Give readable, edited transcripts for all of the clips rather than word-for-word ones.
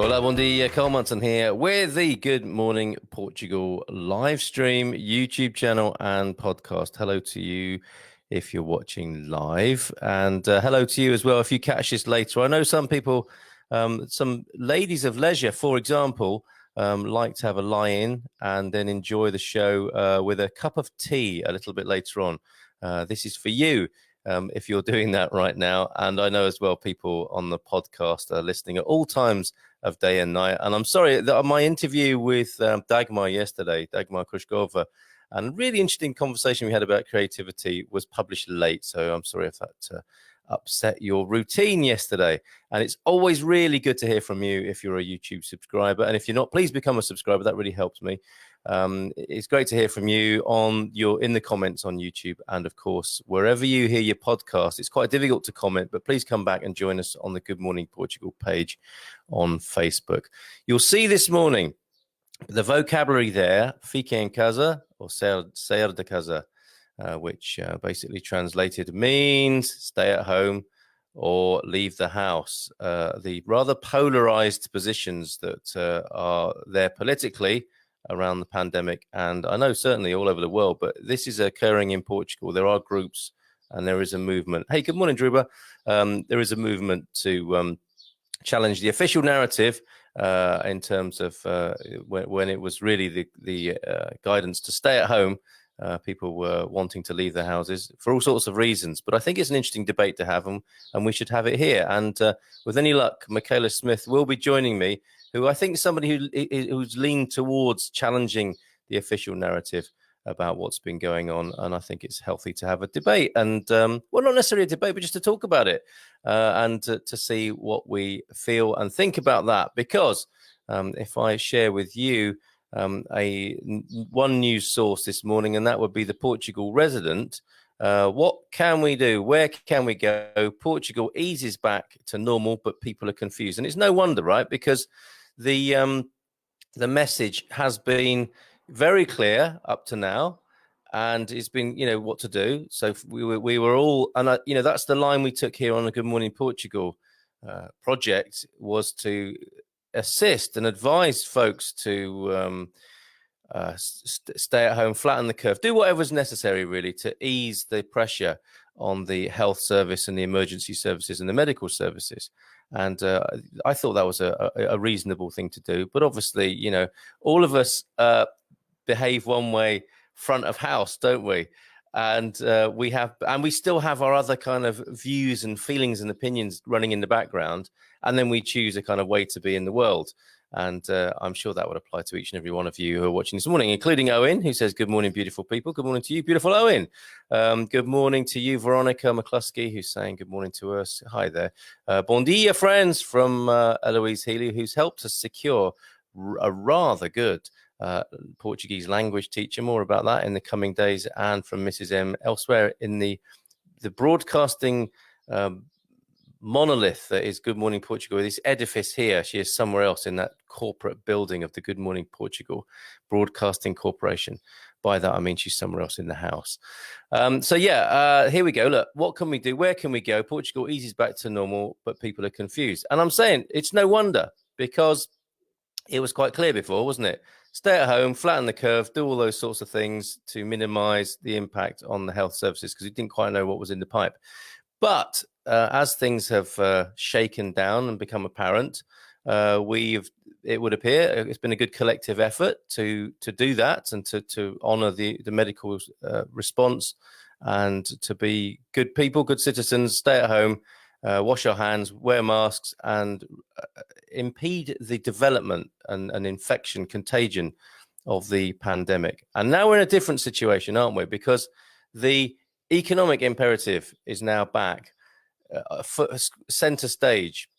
Hola, bom dia, Carl Munson here with the Good Morning Portugal live stream, YouTube channel and podcast. Hello to you if you're watching live, and hello to you as well if you catch this later. I know some people, some ladies of leisure, for example, like to have a lie-in and then enjoy the show with a cup of tea a little bit later on. This is for you. If you're doing that right now. And I know as well people on the podcast are listening at all times of day and night. And I'm sorry that my interview with Dagmar yesterday, Dagmar Krushkova, and a really interesting conversation we had about creativity was published late. So I'm sorry if that upset your routine yesterday. And it's always really good to hear from you if you're a YouTube subscriber. And if you're not, please become a subscriber. That really helps me. It's great to hear from you in the comments on YouTube, and of course wherever you hear your podcast. It's quite difficult to comment, but please come back and join us on the Good Morning Portugal page on Facebook. You'll see this morning the vocabulary there: ficaemcasa or sairdecasa, which basically translated means stay at home or leave the house. The rather polarized positions that are there politically around the pandemic, and I know certainly all over the world, but this is occurring in Portugal. There are groups and there is a movement. Hey, good morning, Druba. There is a movement to challenge the official narrative in terms of when it was really the guidance to stay at home. People were wanting to leave their houses for all sorts of reasons. But I think it's an interesting debate to have, and we should have it here. And with any luck, Michaela Smith will be joining me, who I think is somebody who's leaned towards challenging the official narrative about what's been going on. And I think it's healthy to have a debate, and well, not necessarily a debate, but just to talk about it and to see what we feel and think about that. Because if I share with you one news source this morning, and that would be the Portugal Resident. What can we do? Where can we go? Portugal eases back to normal, but people are confused. And it's no wonder, right? Because the message has been very clear up to now, and it's been, what to do. So we were all, and that's the line we took here on the Good Morning Portugal project, was to assist and advise folks to stay at home, flatten the curve, do whatever's necessary really to ease the pressure on the health service and the emergency services and the medical services. And I thought that was a reasonable thing to do. But obviously, all of us behave one way front of house, don't we? And we still have our other kind of views and feelings and opinions running in the background, and then we choose a kind of way to be in the world. And I'm sure that would apply to each and every one of you who are watching this morning, including Owen, who says, good morning, beautiful people. Good morning to you, beautiful Owen. Good morning to you, Veronica McCluskey, who's saying good morning to us. Hi there. Bon dia, friends, from Eloise Healy, who's helped us secure a rather good Portuguese language teacher. More about that in the coming days. And from Mrs. M elsewhere in the broadcasting monolith that is Good Morning Portugal, this edifice here. She is somewhere else in that corporate building of the Good Morning Portugal Broadcasting Corporation. By that I mean she's somewhere else in the house. Here we go. Look, what can we do? Where can we go? Portugal eases back to normal, but people are confused. And I'm saying it's no wonder, because it was quite clear before, wasn't it? Stay at home, flatten the curve, do all those sorts of things to minimize the impact on the health services, because we didn't quite know what was in the pipe. But as things have shaken down and become apparent, it would appear it's been a good collective effort to do that and to honor the medical response, and to be good people, good citizens, stay at home, wash our hands, wear masks, and impede the development and infection contagion of the pandemic. And now we're in a different situation, aren't we? Because the economic imperative is now back center stage,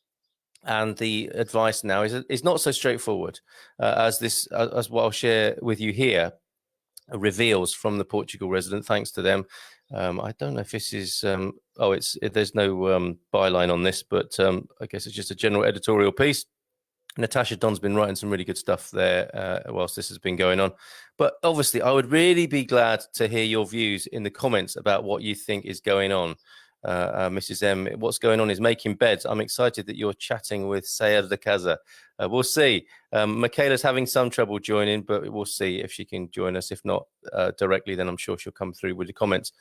and the advice now is not so straightforward as what I'll share with you here reveals from the Portugal Resident. Thanks to them. I don't know if this is there's no byline on this, but I guess it's just a general editorial piece. Natasha Don's been writing some really good stuff there whilst this has been going on. But obviously, I would really be glad to hear your views in the comments about what you think is going on. Mrs. M, what's going on is making beds. I'm excited that you're chatting with sairdecasa. We'll see. Michaela's having some trouble joining, but we'll see if she can join us. If not directly, then I'm sure she'll come through with the comments.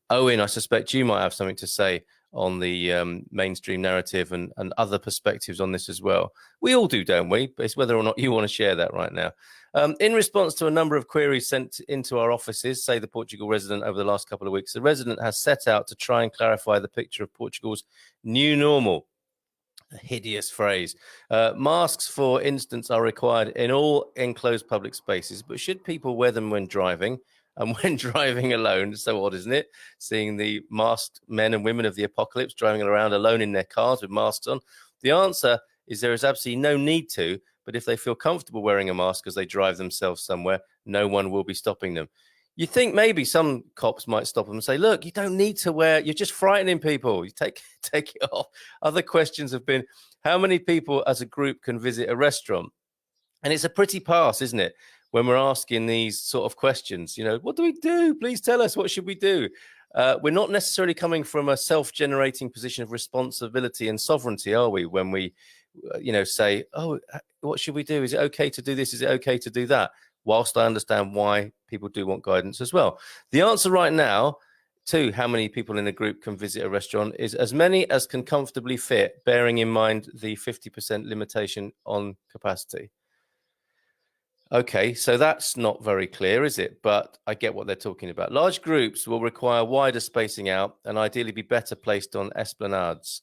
Owen, I suspect you might have something to say on the mainstream narrative and other perspectives on this as well. We all do, don't we? But it's whether or not you want to share that right now. In response to a number of queries sent into our offices, say the Portugal resident over the last couple of weeks, the resident has set out to try and clarify the picture of Portugal's new normal. A hideous phrase. Masks, for instance, are required in all enclosed public spaces, but should people wear them when driving? And when driving alone, so odd, isn't it? Seeing the masked men and women of the apocalypse driving around alone in their cars with masks on. The answer is there is absolutely no need to, but if they feel comfortable wearing a mask as they drive themselves somewhere, no one will be stopping them. You think maybe some cops might stop them and say, look, you don't need to wear, you're just frightening people. You take it off. Other questions have been, how many people as a group can visit a restaurant? And it's a pretty pass, isn't it? When we're asking these sort of questions, what do we do? Please tell us, what should we do? We're not necessarily coming from a self-generating position of responsibility and sovereignty, are we? When we, say, oh, what should we do? Is it okay to do this? Is it okay to do that? Whilst I understand why people do want guidance as well. The answer right now to how many people in a group can visit a restaurant is as many as can comfortably fit, bearing in mind the 50% limitation on capacity. Okay, so that's not very clear, is it? But I get what they're talking about. Large groups will require wider spacing out and ideally be better placed on esplanades.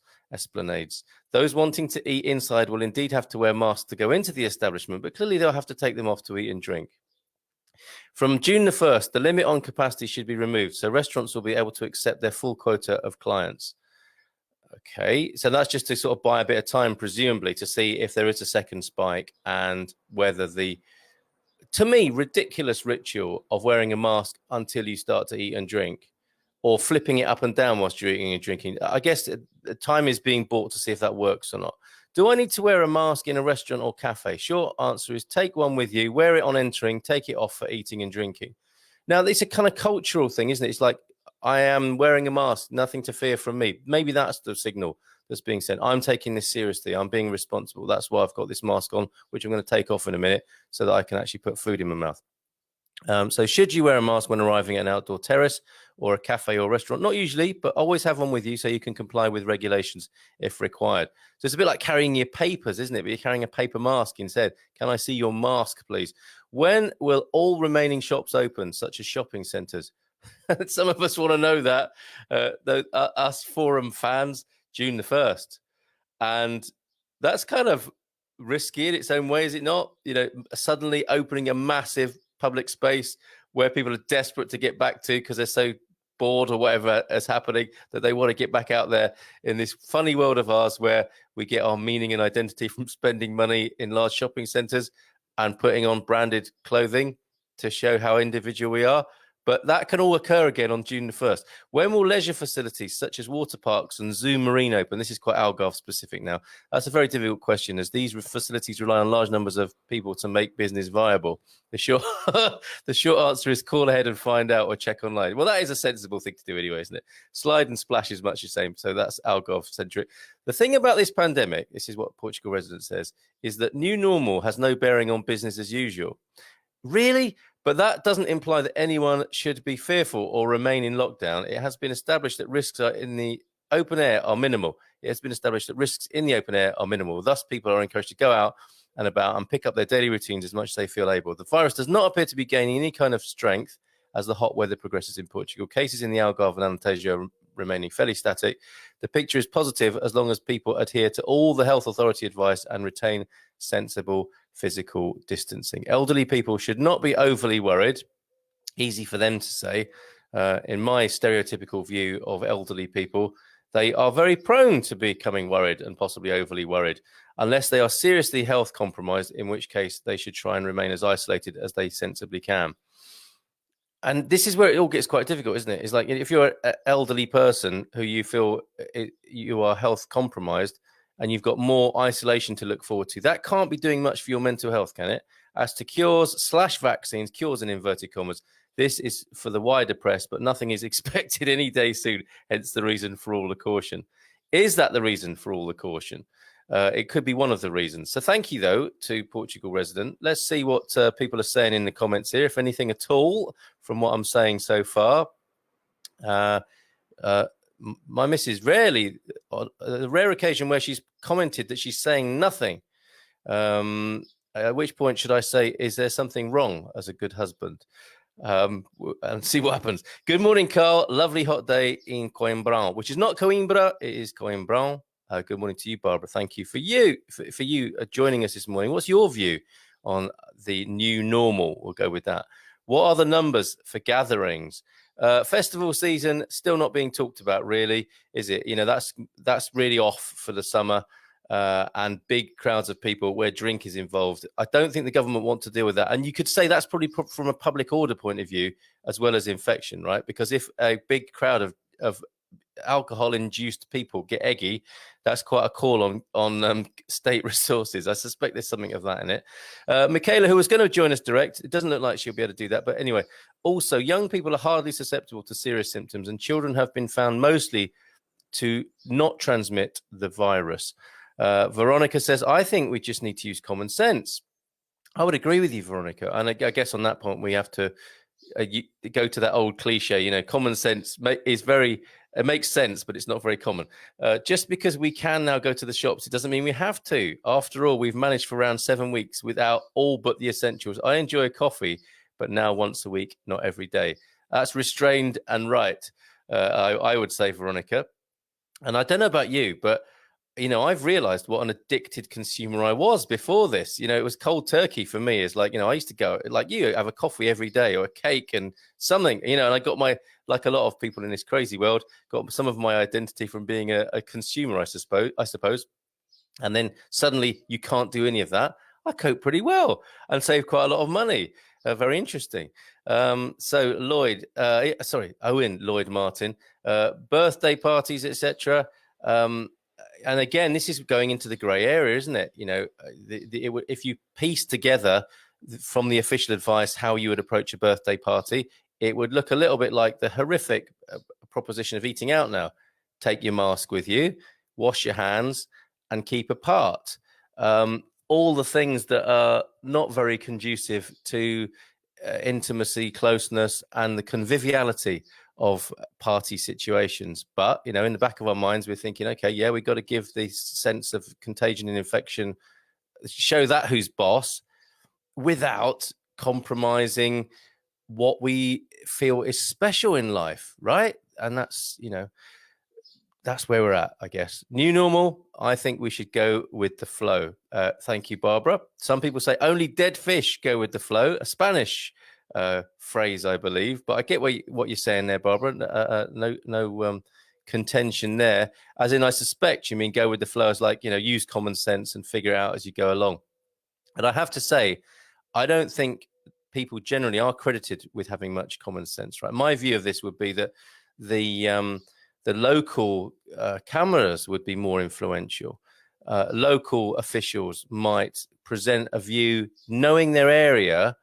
Those wanting to eat inside will indeed have to wear masks to go into the establishment, but clearly they'll have to take them off to eat and drink. From June the 1st, the limit on capacity should be removed, so restaurants will be able to accept their full quota of clients. Okay, so that's just to sort of buy a bit of time, presumably, to see if there is a second spike and whether the, to me, ridiculous ritual of wearing a mask until you start to eat and drink, or flipping it up and down whilst you're eating and drinking. I guess time is being bought to see if that works or not. Do I need to wear a mask in a restaurant or cafe? Short answer is take one with you, wear it on entering, take it off for eating and drinking. Now, it's a kind of cultural thing, isn't it? It's like, I am wearing a mask, nothing to fear from me. Maybe that's the signal that's being sent. I'm taking this seriously. I'm being responsible. That's why I've got this mask on, which I'm going to take off in a minute so that I can actually put food in my mouth. So should you wear a mask when arriving at an outdoor terrace or a cafe or restaurant? Not usually, but always have one with you so you can comply with regulations if required. So it's a bit like carrying your papers, isn't it? But you're carrying a paper mask instead. Can I see your mask, please? When will all remaining shops open, such as shopping centres? Some of us want to know that. Us forum fans, June the 1st. And that's kind of risky in its own way, is it not? Suddenly opening a massive public space where people are desperate to get back to because they're so bored or whatever is happening that they want to get back out there in this funny world of ours where we get our meaning and identity from spending money in large shopping centres and putting on branded clothing to show how individual we are. But that can all occur again on June the 1st. When will leisure facilities such as water parks and Zoo Marine open? This is quite Algarve specific now. That's a very difficult question as these facilities rely on large numbers of people to make business viable. The short answer is call ahead and find out or check online. Well, that is a sensible thing to do anyway, isn't it? Slide and splash is much the same. So that's Algarve centric. The thing about this pandemic, this is what Portugal resident says, is that new normal has no bearing on business as usual. Really? But that doesn't imply that anyone should be fearful or remain in lockdown. It has been established that risks in the open air are minimal. It has been established that risks in the open air are minimal. Thus, people are encouraged to go out and about and pick up their daily routines as much as they feel able. The virus does not appear to be gaining any kind of strength as the hot weather progresses in Portugal. Cases in the Algarve and Alentejo are remaining fairly static. The picture is positive as long as people adhere to all the health authority advice and retain sensible physical distancing. Elderly people should not be overly worried. Easy for them to say. In my stereotypical view of elderly people, they are very prone to becoming worried and possibly overly worried, unless they are seriously health compromised, in which case they should try and remain as isolated as they sensibly can. And this is where it all gets quite difficult, isn't it? It's like if you're an elderly person who you feel you are health compromised and you've got more isolation to look forward to, that can't be doing much for your mental health, can it? As to cures/vaccines, cures in inverted commas, This is for the wider press, but nothing is expected any day soon, hence the reason for all the caution. Is that the reason for all the caution? It could be one of the reasons. So thank you, though, to Portugal resident. Let's see what people are saying in the comments here, if anything at all from what I'm saying so far. My missus rarely, on a rare occasion where she's commented that she's saying nothing. At which point should I say, is there something wrong as a good husband? And see what happens. Good morning, Carl. Lovely hot day in Coimbra, which is not Coimbra, it is Coimbra. Good morning to you, Barbara. Thank you for you joining us this morning. What's your view on the new normal? We'll go with that. What are the numbers for gatherings? Festival season still not being talked about, really, is it? You know, that's really off for the summer. And big crowds of people where drink is involved. I don't think the government want to deal with that. And you could say that's probably from a public order point of view, as well as infection, right? Because if a big crowd of alcohol-induced people get eggy, that's quite a call on state resources. I suspect there's something of that in it. Michaela, who was going to join us direct, it doesn't look like she'll be able to do that. But anyway, also, young people are hardly susceptible to serious symptoms, and children have been found mostly to not transmit the virus. Veronica says, I think we just need to use common sense. I would agree with you, Veronica. And I guess on that point, we have to go to that old cliche, you know, common sense is it makes sense, but it's not very common. Just because we can now go to the shops, it doesn't mean we have to. After all, we've managed for around 7 weeks without all but the essentials. I enjoy a coffee, but now once a week, not every day. That's restrained and right, I would say, Veronica. And I don't know about you, but you know, I've realized what an addicted consumer I was before this. You know, it was cold turkey for me. It's like, you know, I used to go, like you, have a coffee every day or a cake and something, you know, and I got like a lot of people in this crazy world, got some of my identity from being a consumer, I suppose. And then suddenly you can't do any of that. I cope pretty well and save quite a lot of money. Very interesting. So Owen Lloyd Martin, birthday parties, etc. And again, this is going into the grey area, isn't it? You know, if you piece together from the official advice how you would approach a birthday party, it would look a little bit like the horrific proposition of eating out now. Take your mask with you, wash your hands, and keep apart. All the things that are not very conducive to intimacy, closeness, and the conviviality of party situations. But, you know, in the back of our minds, we're thinking, okay, yeah, we've got to give this sense of contagion and infection, show that who's boss, without compromising what we feel is special in life, right? And that's, you know, that's where we're at, I guess. New normal, I think we should go with the flow. Thank you, Barbara. Some people say only dead fish go with the flow, a Spanish phrase, I believe. But I get what you're saying there, Barbara. No contention there. As in, I suspect you mean go with the flow as like, you know, use common sense and figure it out as you go along. And I have to say, I don't think people generally are credited with having much common sense, right? My view of this would be that the local cameras would be more influential. Local officials might present a view, knowing their area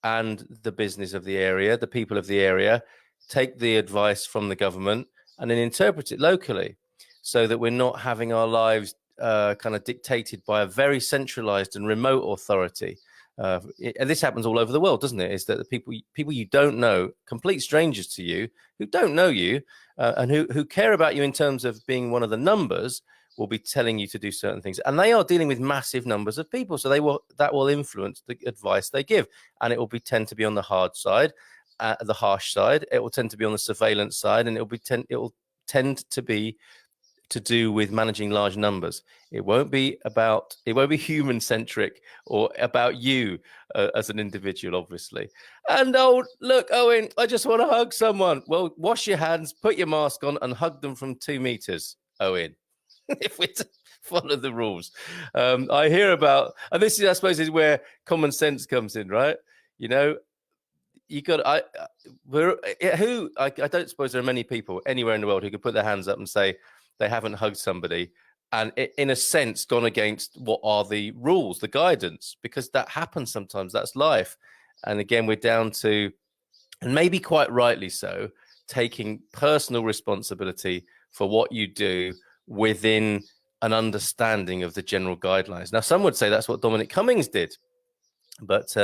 and the business of the area, the people of the area, take the advice from the government and then interpret it locally so that we're not having our lives kind of dictated by a very centralized and remote authority. And this happens all over the world, doesn't it? Is that the people you don't know, complete strangers to you, who don't know you, and who care about you in terms of being one of the numbers, will be telling you to do certain things. And they are dealing with massive numbers of people, so that will influence the advice they give, and it will tend to be on the hard side, the harsh side. It will tend to be on the surveillance side, and it will tend to be to do with managing large numbers. It won't be human centric or about you as an individual, obviously. And look, Owen, I just want to hug someone. Well, wash your hands, put your mask on, and hug them from 2 meters, Owen. If we follow the rules. I hear about, and this is, I suppose, is where common sense comes in, right? You know, you got, I don't suppose there are many people anywhere in the world who could put their hands up and say they haven't hugged somebody and in a sense gone against what are the rules, the guidance, because that happens sometimes. That's life. And again, we're down to and maybe quite rightly so, taking personal responsibility for what you do within an understanding of the general guidelines. Now, some would say that's what Dominic Cummings did, but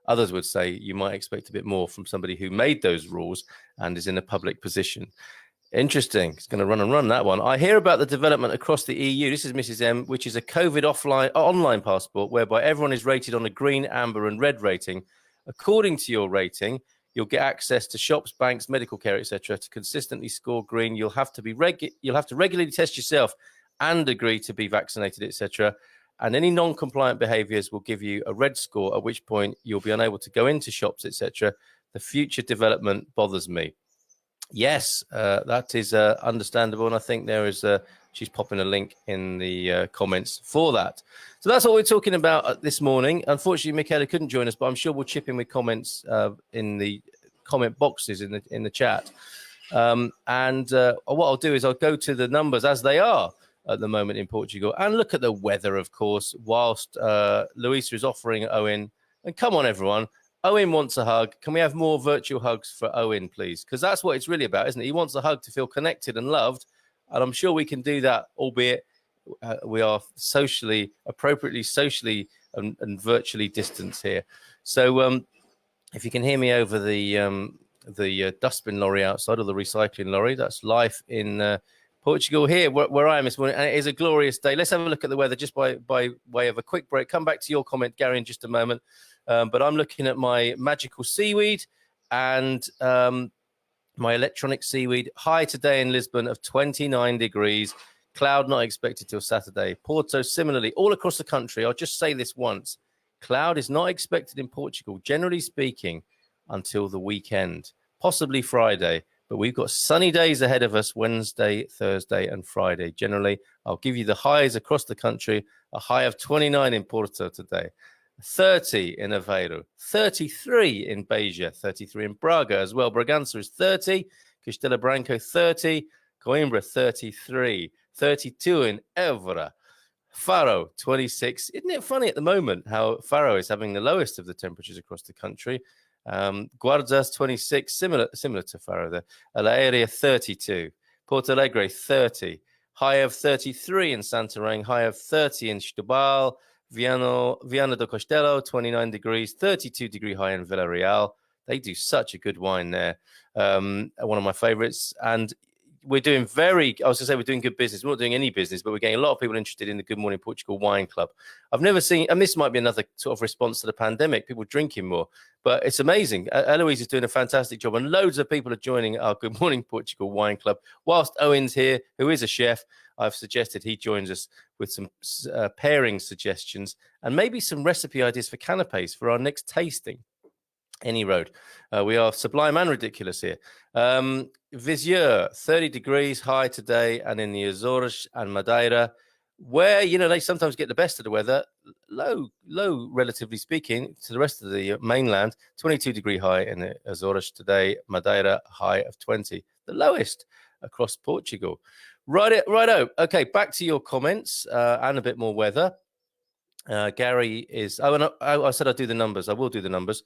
others would say you might expect a bit more from somebody who made those rules and is in a public position. Interesting. It's going to run that one. I hear about the development across the EU. This is Mrs. M, which is a COVID online passport whereby everyone is rated on a green, amber, and red rating. According to your rating, you'll get access to shops, banks, medical care, etc. To consistently score green, you'll have to regularly test yourself and agree to be vaccinated, etc. And any non-compliant behaviours will give you a red score, at which point you'll be unable to go into shops, etc. The future development bothers me. Yes, that is understandable, and I think there is she's popping a link in the comments for that. So that's what we're talking about this morning. Unfortunately, Michaela couldn't join us, but I'm sure we'll chip in with comments in the comment boxes in the chat. And what I'll do is I'll go to the numbers as they are at the moment in Portugal and look at the weather, of course, whilst Louisa is offering Owen. And come on, everyone. Owen wants a hug. Can we have more virtual hugs for Owen, please? Because that's what it's really about, isn't it? He wants a hug to feel connected and loved. And I'm sure we can do that, albeit we are appropriately socially and virtually distanced here. So if you can hear me over the dustbin lorry outside, or the recycling lorry, that's life in Portugal here, where I am this morning. And it is a glorious day. Let's have a look at the weather just by way of a quick break. Come back to your comment, Gary, in just a moment. But I'm looking at my magical seaweed and my electronic seaweed. High today in Lisbon of 29 degrees. Cloud not expected till Saturday. Porto, similarly, all across the country. I'll just say this once. Cloud is not expected in Portugal, generally speaking, until the weekend, possibly Friday. But we've got sunny days ahead of us, Wednesday, Thursday, and Friday. Generally, I'll give you the highs across the country. A high of 29 in Porto today. 30 in Aveiro, 33 in Beja, 33 in Braga as well. Bragança is 30, Castelo Branco 30, Coimbra 33, 32 in Évora, Faro 26. Isn't it funny at the moment how Faro is having the lowest of the temperatures across the country? Guardas 26, similar to Faro there. La Area 32, Porto Alegre 30, high of 33 in Santarém, high of 30 in Setúbal, Viana do Castelo, 29 degrees, 32-degree high in Villarreal. They do such a good wine there. One of my favorites. And we're doing we're doing good business. We're not doing any business, but we're getting a lot of people interested in the Good Morning Portugal Wine Club. I've never seen, and this might be another sort of response to the pandemic, people drinking more, but it's amazing. Eloise is doing a fantastic job, and loads of people are joining our Good Morning Portugal Wine Club. Whilst Owen's here, who is a chef, I've suggested he joins us with some pairing suggestions and maybe some recipe ideas for canapes for our next tasting. Any road. We are sublime and ridiculous here. Vizier, 30 degrees high today, and in the Azores and Madeira, where, they sometimes get the best of the weather, low, relatively speaking, to the rest of the mainland, 22-degree high in the Azores today, Madeira, high of 20, the lowest across Portugal. Righto. Okay, back to your comments and a bit more weather. Gary is... I said I'd do the numbers. I will do the numbers.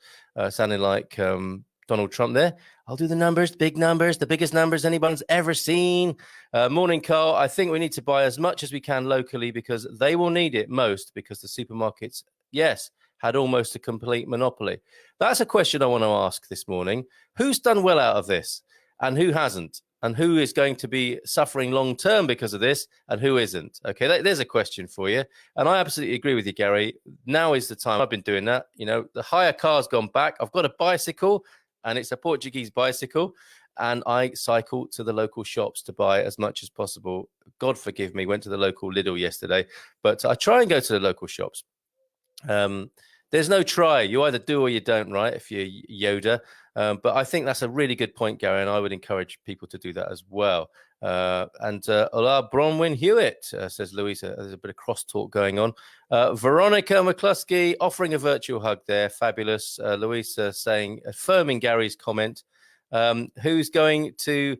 Sounding like Donald Trump there. I'll do the numbers, big numbers, the biggest numbers anyone's ever seen. Morning, Carl. I think we need to buy as much as we can locally because they will need it most because the supermarkets, yes, had almost a complete monopoly. That's a question I want to ask this morning. Who's done well out of this and who hasn't? And who is going to be suffering long-term because of this and who isn't? Okay, there's a question for you. And I absolutely agree with you, Gary. Now is the time. I've been doing that. The hire car's gone back. I've got a bicycle, and it's a Portuguese bicycle. And I cycle to the local shops to buy as much as possible. God forgive me, went to the local Lidl yesterday. But I try and go to the local shops. There's no try. You either do or you don't, right, if you're Yoda. But I think that's a really good point, Gary, and I would encourage people to do that as well. Hola, Bronwyn Hewitt, says Louisa. There's a bit of crosstalk going on. Veronica McCluskey offering a virtual hug there. Fabulous. Louisa affirming Gary's comment. Who's going to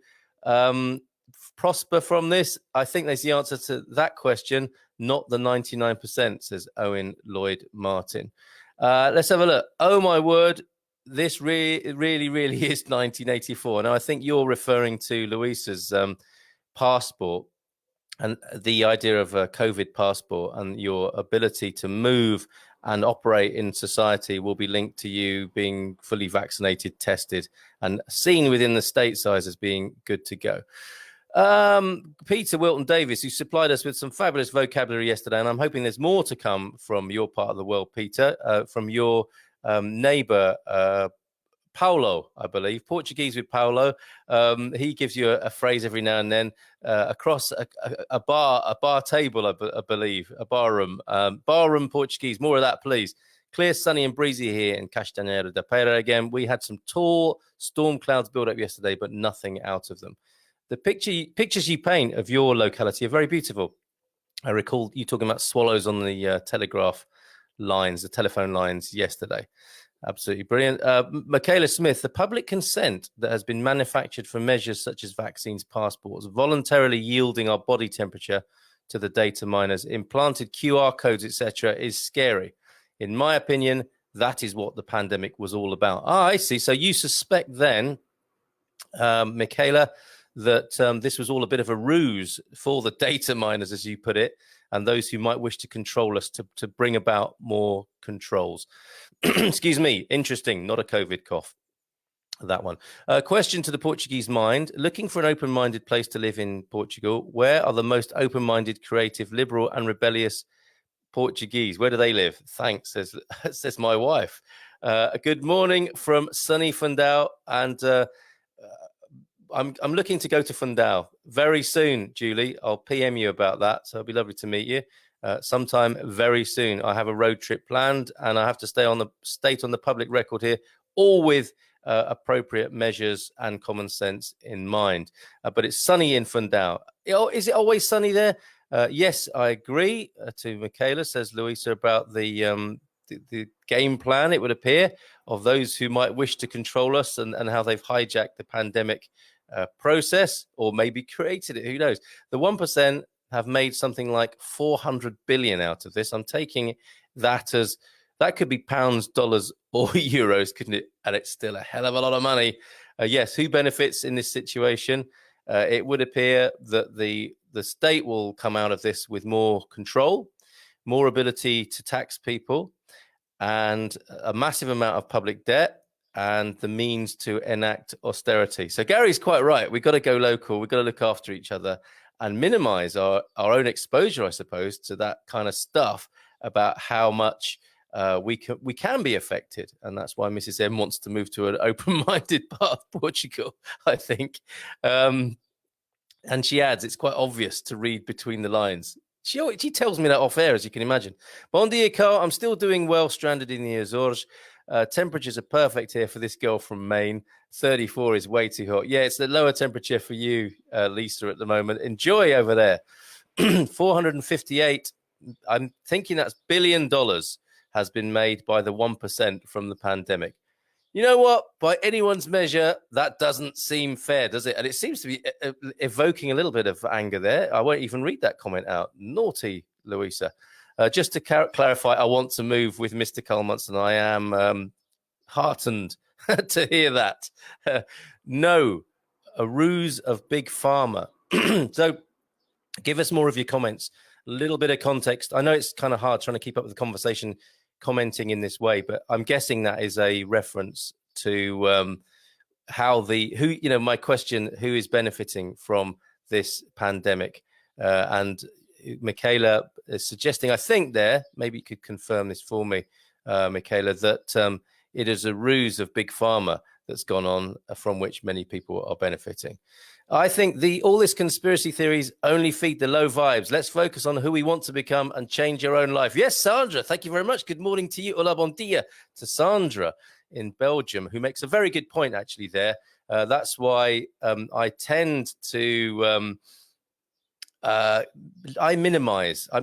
prosper from this? I think there's the answer to that question. Not the 99%, says Owen Lloyd Martin. Let's have a look. Oh, my word. this really is 1984. Now, I think you're referring to Luisa's passport and the idea of a COVID passport, and your ability to move and operate in society will be linked to you being fully vaccinated, tested, and seen within the state size as being good to go. Peter Wilton Davis, who supplied us with some fabulous vocabulary yesterday, and I'm hoping there's more to come from your part of the world, Peter, from your neighbor, Paulo, I believe, Portuguese with Paulo. He gives you a phrase every now and then across a bar table, I believe, a bar room Portuguese. More of that, please. Clear, sunny and breezy here in Castanheira da Pera again. We had some tall storm clouds build up yesterday, but nothing out of them. The pictures you paint of your locality are very beautiful. I recall you talking about swallows on the telegraph lines, the telephone lines yesterday. Absolutely brilliant. Michaela Smith, the public consent that has been manufactured for measures such as vaccines, passports, voluntarily yielding our body temperature to the data miners, implanted QR codes, etc., is scary. In my opinion, that is what the pandemic was all about. I see. So you suspect then, Michaela, that this was all a bit of a ruse for the data miners, as you put it, and those who might wish to control us to bring about more controls. Excuse me. Interesting. Not a COVID cough. That one. Question to the Portuguese mind. Looking for an open-minded place to live in Portugal, where are the most open-minded, creative, liberal and rebellious Portuguese? Where do they live? Thanks, says my wife. Good morning from sunny Fundão, and I'm looking to go to Fundão very soon, Julie. I'll PM you about that. So it'll be lovely to meet you sometime very soon. I have a road trip planned, and I have to state on the public record here, all with appropriate measures and common sense in mind. But it's sunny in Fundão. Is it always sunny there? Yes, I agree to Michaela, says Luisa, about the game plan, it would appear, of those who might wish to control us and how they've hijacked the pandemic process, or maybe created it. Who knows? The 1% have made something like 400 billion out of this. I'm taking that as that could be pounds, dollars, or euros, couldn't it? And it's still a hell of a lot of money. Yes, who benefits in this situation? It would appear that the state will come out of this with more control, more ability to tax people, and a massive amount of public debt, and the means to enact austerity. So Gary's quite right. We've got to go local. We've got to look after each other and minimize our own exposure, I suppose, to that kind of stuff about how much we can be affected. And that's why Mrs. M wants to move to an open-minded part of Portugal, I think. And she adds, it's quite obvious to read between the lines. She tells me that off air, as you can imagine. Bon dia, Carl. I'm still doing well, stranded in the Azores. Temperatures are perfect here for this girl from Maine. 34 is way too hot. Yeah, it's the lower temperature for you, Lisa, at the moment. Enjoy over there. 458, I'm thinking that's $1 billion has been made by the 1% from the pandemic. You know what? By anyone's measure, that doesn't seem fair, does it? And it seems to be evoking a little bit of anger there. I won't even read that comment out. Naughty, Louisa. Just to clarify, I want to move with Mr. Colemanson. I am heartened to hear that. No, a ruse of Big Pharma. So give us more of your comments. A little bit of context. I know it's kind of hard trying to keep up with the conversation commenting in this way, but I'm guessing that is a reference to my question, who is benefiting from this pandemic? And Michaela is suggesting, I think there, maybe you could confirm this for me, Michaela, that it is a ruse of Big Pharma that's gone on from which many people are benefiting. I think all this conspiracy theories only feed the low vibes. Let's focus on who we want to become and change your own life. Yes, Sandra, thank you very much. Good morning to you. Hola, bon dia to Sandra in Belgium, who makes a very good point actually there. That's why I tend to I minimize. I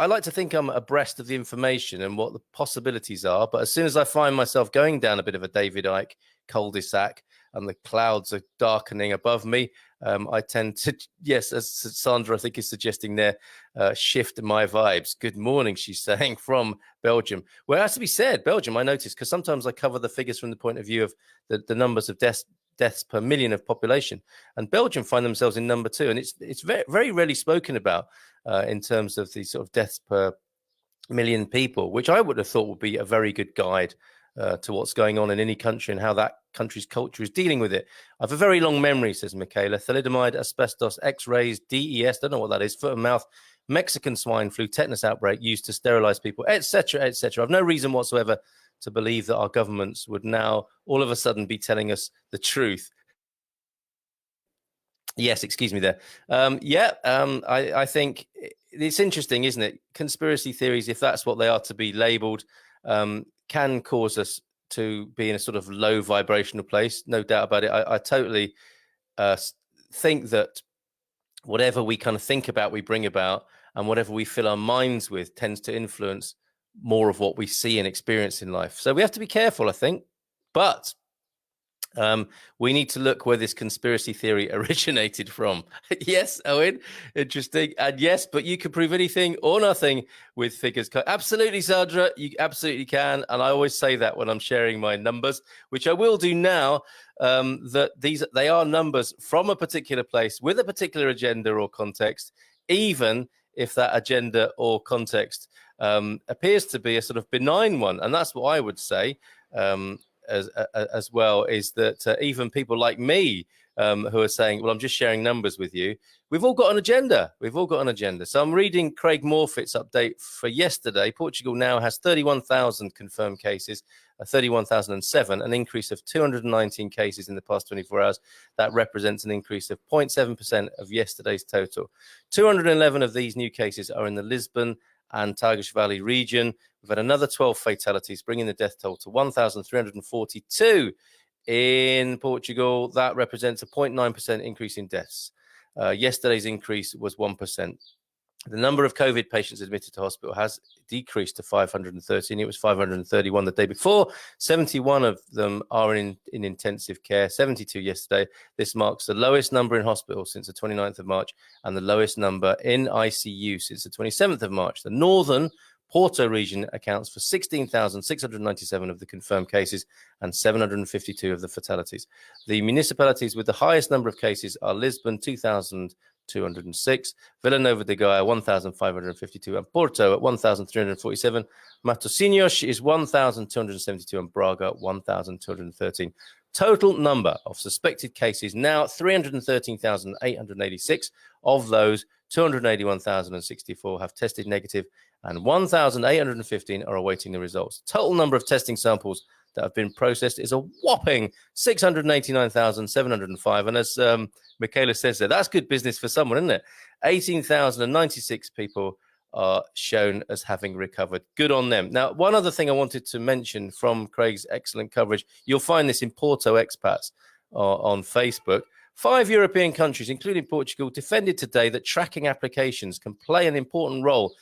like to think I'm abreast of the information and what the possibilities are. But as soon as I find myself going down a bit of a David Icke cul-de-sac, and the clouds are darkening above me, I tend to, yes, as Sandra, I think, is suggesting there, shift my vibes. Good morning, she's saying, from Belgium. Well, it has to be said, Belgium, I noticed, because sometimes I cover the figures from the point of view of the numbers of deaths per million of population, and Belgium find themselves in number 2, and it's very, very rarely spoken about in terms of the sort of deaths per million people, which I would have thought would be a very good guide to what's going on in any country and how that country's culture is dealing with it. I have a very long memory, says Michaela. Thalidomide, asbestos, X-rays, DES, don't know what that is, foot and mouth, Mexican swine flu, tetanus outbreak used to sterilize people, etc., etc. I've no reason whatsoever to believe that our governments would now all of a sudden be telling us the truth. Yes, excuse me there. I think it's interesting, isn't it? Conspiracy theories, if that's what they are to be labeled, can cause us to be in a sort of low vibrational place. No doubt about it. I totally think that whatever we kind of think about, we bring about, and whatever we fill our minds with tends to influence more of what we see and experience in life. So we have to be careful, I think. But we need to look where this conspiracy theory originated from. Yes, Owen, interesting. And yes, but you can prove anything or nothing with figures. Absolutely, Sandra, you absolutely can. And I always say that when I'm sharing my numbers, which I will do now, that they are numbers from a particular place with a particular agenda or context, even if that agenda or context appears to be a sort of benign one. And that's what I would say. As well, is that even people like me who are saying, well, I'm just sharing numbers with you, we've all got an agenda. We've all got an agenda. So I'm reading Craig Morfitt's update for yesterday. Portugal now has 31,000 confirmed cases, 31,007, an increase of 219 cases in the past 24 hours. That represents an increase of 0.7% of yesterday's total. 211 of these new cases are in the Lisbon and Tagus Valley region. We've had another 12 fatalities, bringing the death toll to 1,342 in Portugal. That represents a 0.9% increase in deaths. Yesterday's increase was 1%. The number of COVID patients admitted to hospital has decreased to 513. It was 531 the day before. 71 of them are in intensive care, 72 yesterday. This marks the lowest number in hospital since the 29th of March and the lowest number in ICU since the 27th of March. The northern Porto region accounts for 16,697 of the confirmed cases and 752 of the fatalities. The municipalities with the highest number of cases are Lisbon, 2,206, Vila Nova de Gaia, 1,552, and Porto at 1,347. Matosinhos is 1,272, and Braga, 1,213. Total number of suspected cases now 313,886. Of those, 281,064 have tested negative, and 1,815 are awaiting the results. Total number of testing samples that have been processed is a whopping 689,705. And as Michaela says there, that's good business for someone, isn't it? 18,096 people are shown as having recovered. Good on them. Now, one other thing I wanted to mention from Craig's excellent coverage, you'll find this in Porto Expats on Facebook. 5 European countries, including Portugal, defended today that tracking applications can play an important role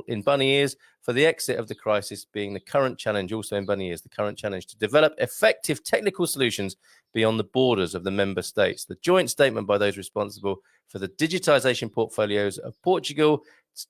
in bunny ears for the exit of the crisis, being the current challenge, also in bunny ears, the current challenge to develop effective technical solutions beyond the borders of the member states. The joint statement by those responsible for the digitization portfolios of Portugal,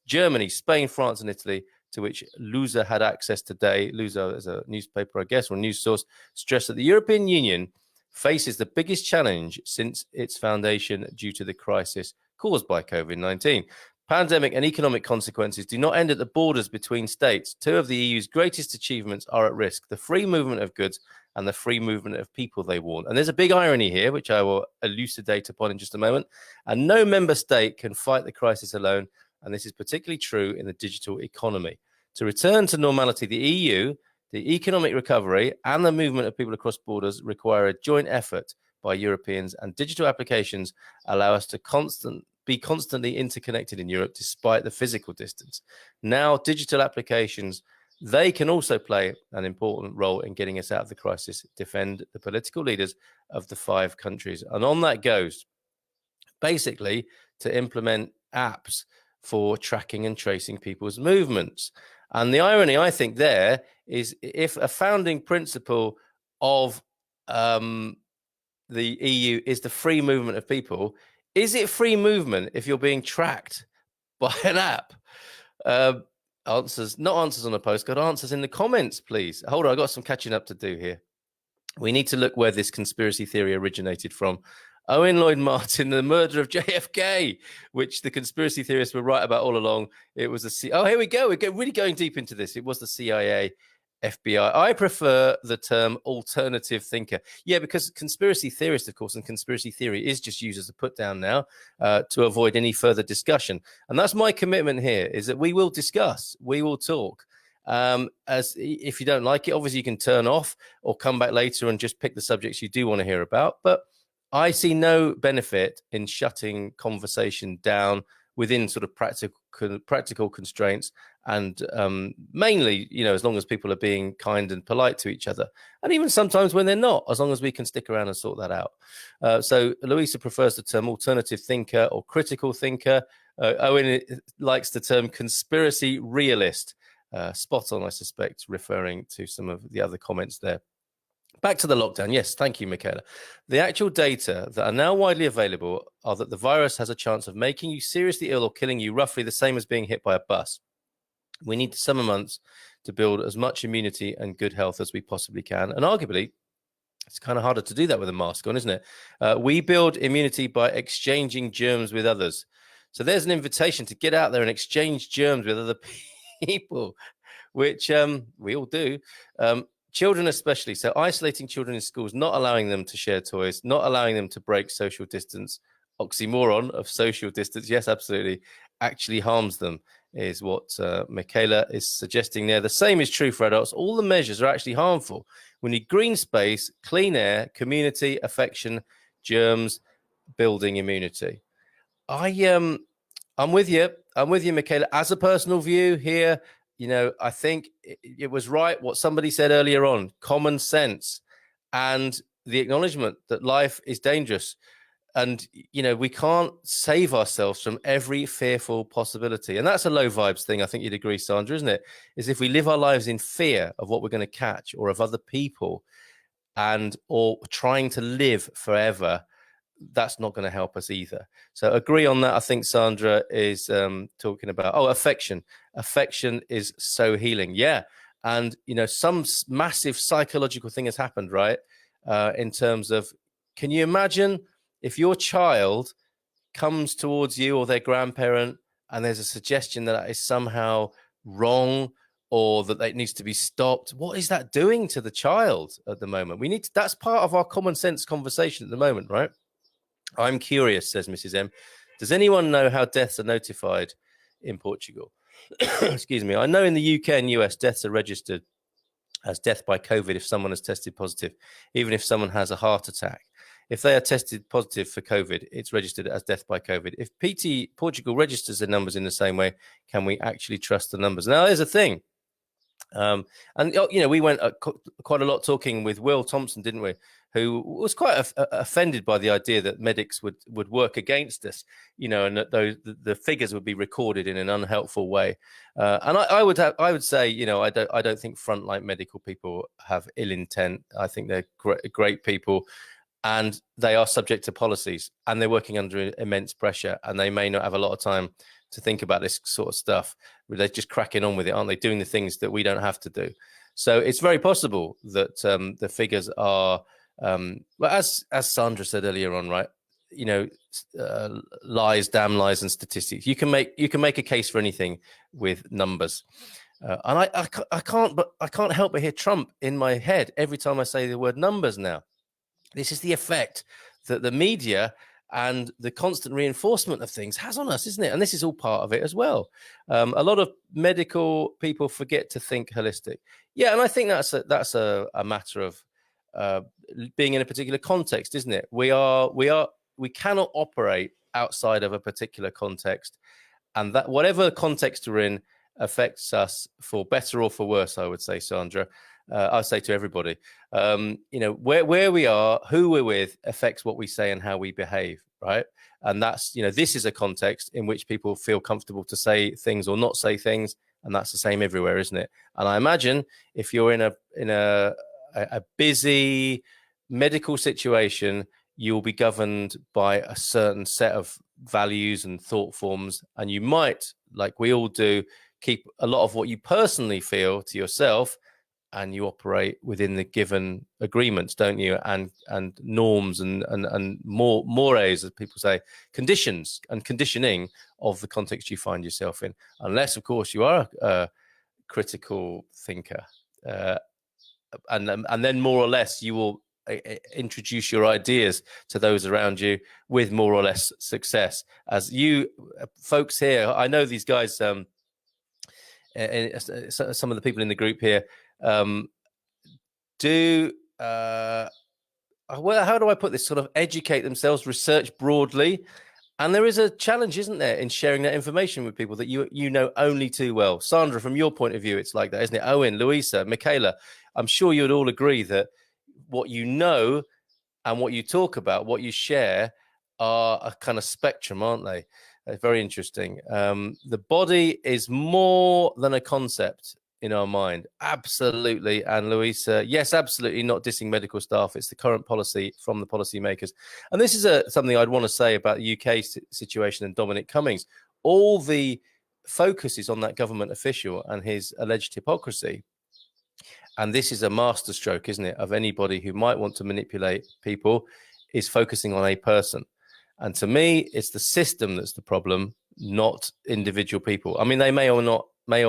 Germany, Spain, France, and Italy, to which Lusa had access today. Lusa is a newspaper, I guess, or a news source, stressed that the European Union faces the biggest challenge since its foundation due to the crisis caused by COVID-19. Pandemic and economic consequences do not end at the borders between states. Two of the EU's greatest achievements are at risk: the free movement of goods and the free movement of people, they warn. And there's a big irony here, which I will elucidate upon in just a moment. And no member state can fight the crisis alone. And this is particularly true in the digital economy. To return to normality, the EU, the economic recovery, and the movement of people across borders require a joint effort by Europeans, and digital applications allow us to be constantly interconnected in Europe despite the physical distance. Now, digital applications, they can also play an important role in getting us out of the crisis, defend the political leaders of the 5 countries. And on that goes, basically, to implement apps for tracking and tracing people's movements. And the irony, I think, there is, if a founding principle of the EU is the free movement of people. Is it free movement if you're being tracked by an app? Answers, not answers on a postcard, answers in the comments, please. Hold on, I got some catching up to do here. We need to look where this conspiracy theory originated from. Owen Lloyd Martin, the murder of JFK, which the conspiracy theorists were right about all along. It was here we go. We're really going deep into this. It was the CIA, FBI. I prefer the term alternative thinker. Yeah, because conspiracy theorist, of course, and conspiracy theory is just used as a put down now to avoid any further discussion. And that's my commitment here, is that we will discuss, we will talk. As if you don't like it, obviously you can turn off or come back later and just pick the subjects you do want to hear about. But I see no benefit in shutting conversation down within sort of practical constraints, and mainly, as long as people are being kind and polite to each other, and even sometimes when they're not, as long as we can stick around and sort that out. So Louisa prefers the term alternative thinker or critical thinker. Owen likes the term conspiracy realist. Spot on, I suspect, referring to some of the other comments there. Back to the lockdown. Yes, thank you, Michaela. The actual data that are now widely available are that the virus has a chance of making you seriously ill or killing you roughly the same as being hit by a bus. We need the summer months to build as much immunity and good health as we possibly can. And arguably, it's kind of harder to do that with a mask on, isn't it? We build immunity by exchanging germs with others. So there's an invitation to get out there and exchange germs with other people, which we all do. Children especially. So isolating children in schools, not allowing them to share toys, not allowing them to break social distance, oxymoron of social distance, yes, absolutely, actually harms them, is what Michaela is suggesting there. The same is true for adults. All the measures are actually harmful. We need green space, clean air, community, affection, germs, building immunity. I'm with you. I'm with you, Michaela. As a personal view here, I think it was right what somebody said earlier on, common sense and the acknowledgement that life is dangerous. And, we can't save ourselves from every fearful possibility. And that's a low vibes thing. I think you'd agree, Sandra, isn't it? Is if we live our lives in fear of what we're going to catch or of other people or trying to live forever, that's not going to help us either. So agree on that. I think Sandra is talking about, affection. Affection is so healing. Yeah. And, some massive psychological thing has happened, right? In terms of, can you imagine if your child comes towards you or their grandparent and there's a suggestion that is somehow wrong or that it needs to be stopped? What is that doing to the child at the moment? That's part of our common sense conversation at the moment, right? I'm curious, says Mrs. M. Does anyone know how deaths are notified in Portugal? Excuse me. I know in the UK and US, deaths are registered as death by COVID if someone has tested positive, even if someone has a heart attack. If they are tested positive for COVID, it's registered as death by COVID. If Portugal registers the numbers in the same way, can we actually trust the numbers? Now, there's a thing. We went quite a lot talking with Will Thompson, didn't we? Who was quite offended by the idea that medics would work against us, and that the figures would be recorded in an unhelpful way. And I would say, I don't think frontline medical people have ill intent. I think they're great people, and they are subject to policies, and they're working under immense pressure, and they may not have a lot of time to think about this sort of stuff. They're just cracking on with it, aren't they? Doing the things that we don't have to do. So it's very possible that the figures are, as Sandra said earlier on, right? Lies, damn lies, and statistics. You can make a case for anything with numbers, and I can't help but hear Trump in my head every time I say the word numbers now. This is the effect that the media and the constant reinforcement of things has on us, isn't it? And this is all part of it as well. A lot of medical people forget to think holistic. Yeah, and I think that's a matter of being in a particular context, isn't it? We cannot operate outside of a particular context, and that whatever context we're in affects us for better or for worse, I would say, Sandra. I say to everybody, where we are, who we're with affects what we say and how we behave, right? And that's, this is a context in which people feel comfortable to say things or not say things, and that's the same everywhere, isn't it? And I imagine if you're in a busy, medical situation, you'll be governed by a certain set of values and thought forms, and you might, like we all do, keep a lot of what you personally feel to yourself, and you operate within the given agreements, don't you? And norms and mores, as people say, conditions and conditioning of the context you find yourself in, unless, of course, you are a critical thinker, and then more or less you will introduce your ideas to those around you with more or less success. As you folks here, I know these guys, some of the people in the group here do well, how do I put this, sort of educate themselves, research broadly, and there is a challenge, isn't there, in sharing that information with people that you know only too well. Sandra, from your point of view, it's like that, isn't it? Owen, Louisa, Michaela, I'm sure you'd all agree that what you know and what you talk about, what you share, are a kind of spectrum, aren't they? Very interesting. The body is more than a concept in our mind. Absolutely. And Louisa, yes, absolutely not dissing medical staff. It's the current policy from the policymakers. And this is something I'd want to say about the UK situation and Dominic Cummings. All the focus is on that government official and his alleged hypocrisy. And this is a masterstroke, isn't it, of anybody who might want to manipulate people, is focusing on a person. And to me, it's the system that's the problem, not individual people. I mean, they may or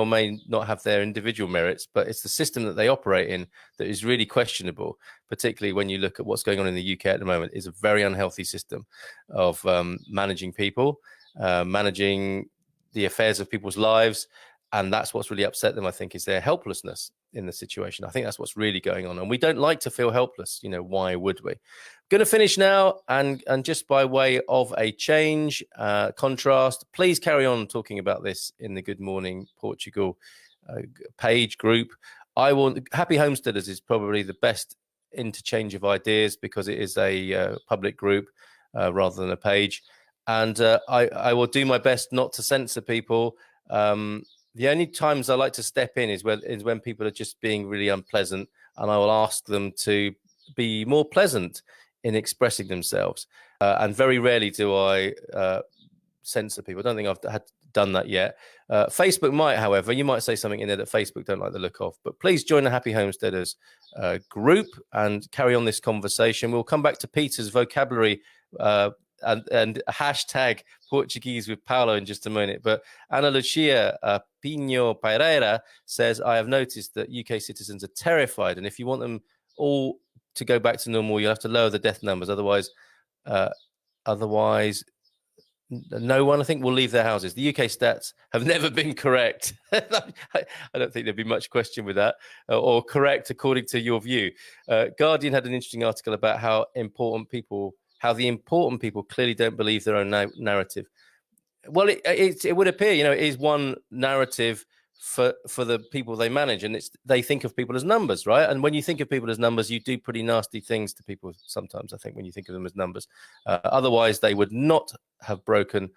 may not have their individual merits, but it's the system that they operate in that is really questionable, particularly when you look at what's going on in the UK at the moment. It's a very unhealthy system of managing people, managing the affairs of people's lives. And that's what's really upset them, I think, is their helplessness in the situation. I think that's what's really going on. And we don't like to feel helpless. You know, why would we? Going to finish now. And just by way of a change, contrast, please carry on talking about this in the Good Morning Portugal page group. Happy Homesteaders is probably the best interchange of ideas because it is a public group rather than a page. And I will do my best not to censor people. The only times I like to step in is when people are just being really unpleasant, and I will ask them to be more pleasant in expressing themselves. And very rarely do I censor people. I don't think I've done that yet. Facebook might, however, you might say something in there that Facebook don't like the look of. But please join the Happy Homesteaders group and carry on this conversation. We'll come back to Peter's vocabulary and hashtag Portuguese with Paulo in just a minute. But Ana Lucia Pinho Pereira says, I have noticed that UK citizens are terrified, and if you want them all to go back to normal, you'll have to lower the death numbers. Otherwise, no one, I think, will leave their houses. The UK stats have never been correct. I don't think there'd be much question with that, or correct according to your view. Guardian had an interesting article about how the important people clearly don't believe their own narrative. Well, it would appear, it is one narrative for the people they manage, and they think of people as numbers, right? And when you think of people as numbers, you do pretty nasty things to people sometimes, I think, when you think of them as numbers. Otherwise, they would not have broken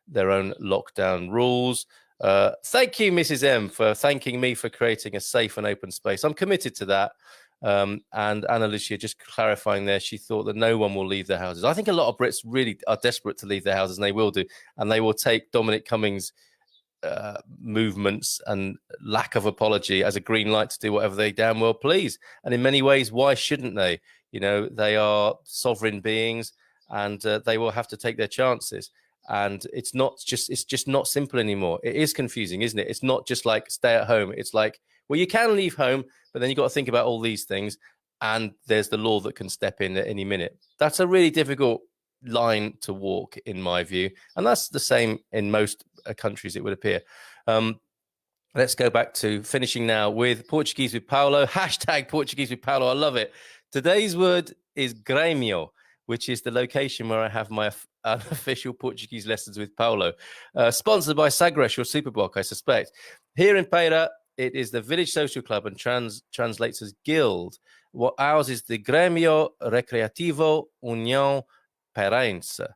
their own lockdown rules. Thank you, Mrs. M, for thanking me for creating a safe and open space. I'm committed to that. And Anna Lucia just clarifying there, she thought that no one will leave their houses. I think a lot of Brits really are desperate to leave their houses, and they will do. And they will take Dominic Cummings' movements and lack of apology as a green light to do whatever they damn well please. And in many ways, why shouldn't they? They are sovereign beings, and they will have to take their chances. And it's just not simple anymore. It is confusing, isn't it? It's not just like stay at home. It's like, well, you can leave home, but then you've got to think about all these things. And there's the law that can step in at any minute. That's a really difficult line to walk, in my view. And that's the same in most countries, it would appear. Let's go back to finishing now with Portuguese with Paulo. Hashtag Portuguese with Paulo. I love it. Today's word is grêmio, which is the location where I have my unofficial Portuguese lessons with Paulo. Sponsored by Sagres, your Superblock, I suspect. Here in Peira, it is the Village Social Club and translates as guild. What ours is the Grêmio Recreativo União Peiraense.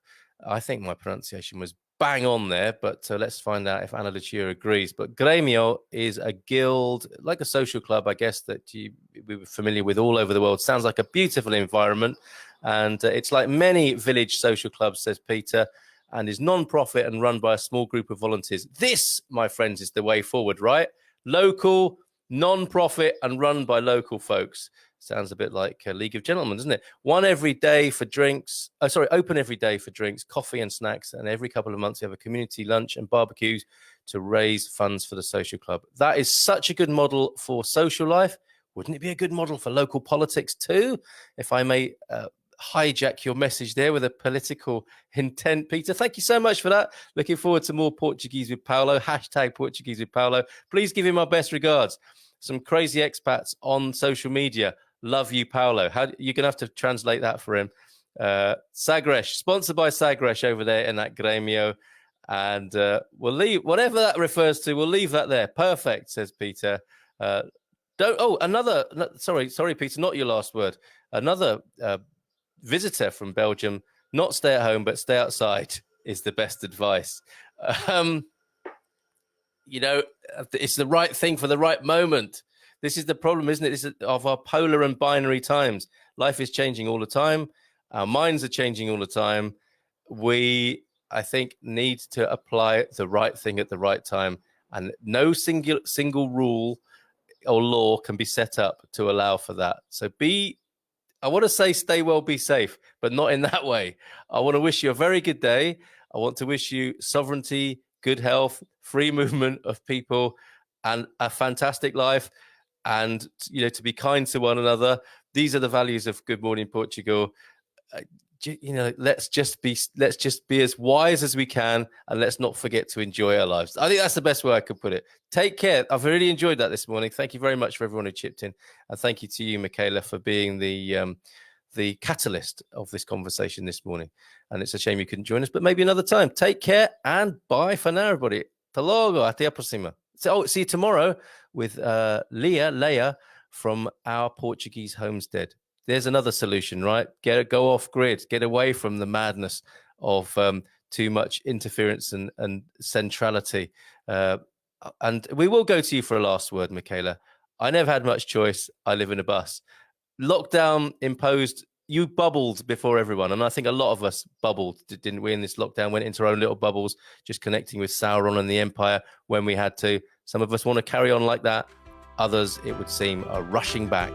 I think my pronunciation was bang on there, but let's find out if Anna Lucia agrees. But gremio is a guild, like a social club, I guess, that we were familiar with all over the world. Sounds like a beautiful environment. And it's like many village social clubs, says Peter, and is non-profit and run by a small group of volunteers. This, my friends, is the way forward, right? Local, non-profit, and run by local folks. Sounds a bit like a League of Gentlemen, doesn't it? Open every day for drinks, coffee and snacks. And every couple of months, you have a community lunch and barbecues to raise funds for the social club. That is such a good model for social life. Wouldn't it be a good model for local politics too? If I may hijack your message there with a political intent, Peter. Thank you so much for that. Looking forward to more Portuguese with Paulo. # Portuguese with Paulo. Please give him our best regards. Some crazy expats on social media. Love you, Paulo. You're going to have to translate that for him. Sagres, sponsored by Sagres over there in that gremio. And we'll leave, whatever that refers to, we'll leave that there. Perfect, says Peter. Sorry, Peter, not your last word. Another visitor from Belgium, not stay at home, but stay outside is the best advice. It's the right thing for the right moment. This is the problem, isn't it? This is of our polar and binary times. Life is changing all the time. Our minds are changing all the time. We, I think, need to apply the right thing at the right time. And no single rule or law can be set up to allow for that. So I want to say stay well, be safe, but not in that way. I want to wish you a very good day. I want to wish you sovereignty, good health, free movement of people, and a fantastic life. And, to be kind to one another. These are the values of Good Morning Portugal. Let's just be as wise as we can, and let's not forget to enjoy our lives. I think that's the best way I could put it. Take care. I've really enjoyed that this morning. Thank you very much for everyone who chipped in, and thank you to you, Michaela, for being the catalyst of this conversation this morning. And it's a shame you couldn't join us, but maybe another time. Take care, and bye for now, everybody. Hasta logo. Até a próxima. See you tomorrow with Leia from our Portuguese homestead. There's another solution, right? Go off grid, get away from the madness of too much interference and centrality. And we will go to you for a last word, Michaela. I never had much choice. I live in a bus. Lockdown imposed. You bubbled before everyone. And I think a lot of us bubbled, didn't we, in this lockdown, went into our own little bubbles, just connecting with Sauron and the Empire when we had to. Some of us want to carry on like that. Others, it would seem, are rushing back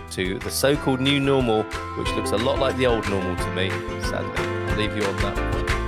to the so-called new normal, which looks a lot like the old normal to me, sadly. I'll leave you on that point.